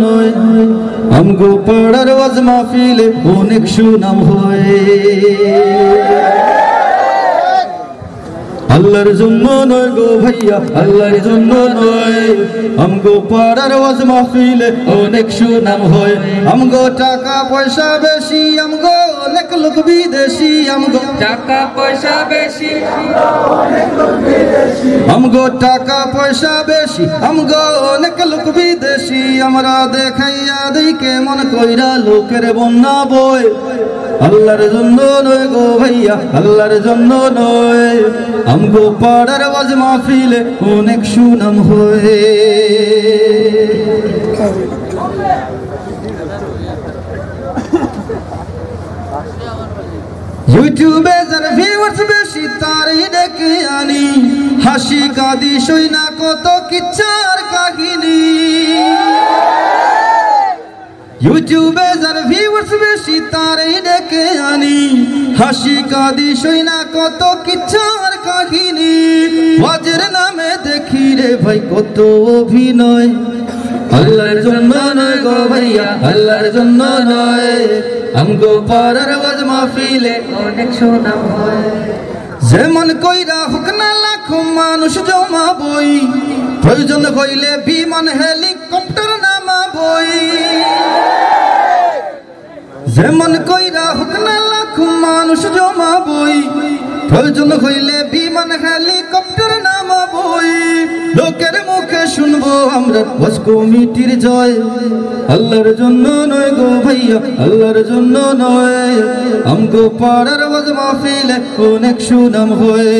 নয় আমগো পাড়ার ওয়াজ মাহফিলে অনেক সুনাম হয় আল্লাহর জন্য নয় গো ভাইয়া আল্লাহর জন্য নয় আমগো পাড়ার ওয়াজ মাহফিলে অনেক সুনাম হয় আমগো টাকা পয়সা বেশি আমগো অনেক লোক বিদেশি আমগো টাকা পয়সা বেশি আমগো টাকা পয়সা বেশি আমগো অনেক লোক বিদেশি আমরা দেখাইয়া দেই কেমন কইরা লোকের বন্যা বয় আল্লাহর জন্য নয় গো ভাইয়া আল্লাহর জন্য নয় আমগো পাড়ার ওয়াজ মাহফিলে অনেক সুনাম হয় ইউটিউবে যার ভিউয়ার্স বেশি তারই ডেকে আনি হাসি কাঁদি সই না কত কিচ্ছার কাহিনী ইউটিউবে যার ভিউয়ার্স বেশি তারই ডেকে আনি হাসি কাঁদি সই না কত কিচ্ছার কাহিনী ওয়াজের নামে দেখি রে ভাই কত অভিনয় আল্লাহর জন্য নয় গো ভাইয়া আল্লাহর জন্য নয় আমগো পাড়ার ওয়াজ মাহফিলে অনেক সুনাম হয় যেমন কইরা হোক না লাখো মানুষ জমাবই প্রয়োজন হইলে বিমান হেলিকপ্টার নামাবই যেমন কইরা হোক না লাখো মানুষ জমাবই প্রয়োজন হইলে বিমান হেলিকপ্টার নামাবই লোকের মুখে শুনবো আমরা ওয়াজ কমিটির জয় আল্লাহর জন্য নয় গো ভাইয়া আল্লাহর জন্য নয় আমগো পাড়ার ওয়াজ মাহফিলে অনেক সুনাম হয়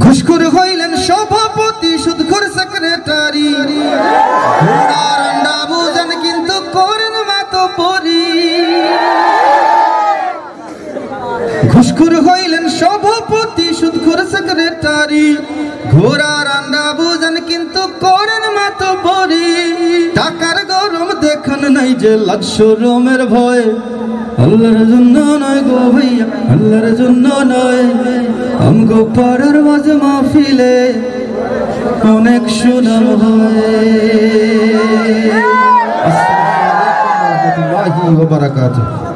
ঘুষখোর হইলেন সভাপতি সুদখোর সেক্রেটারি ঘোড়ার আন্ডা বুঝেন কিন্তু করেন মাতব্বরি ঘুষখোর হইলেন সভাপতি সুদখোর সেক্রেটারি ঘোড়ার আন্ডা বুঝেন কিন্তু করেন মাতব্বরি টাকার গরম দেখেন নাই যে লাজ শরমের ভয় আল্লাহর জন্য নয় গো ভাইয়া আল্লাহর জন্য নয় আমগো পাড়ার ওয়াজ মাহফিলে অনেক সুনাম হয় আসসালামু আলাইকুম ওয়া রাহমাতুল্লাহি ওয়া বারাকাতুহু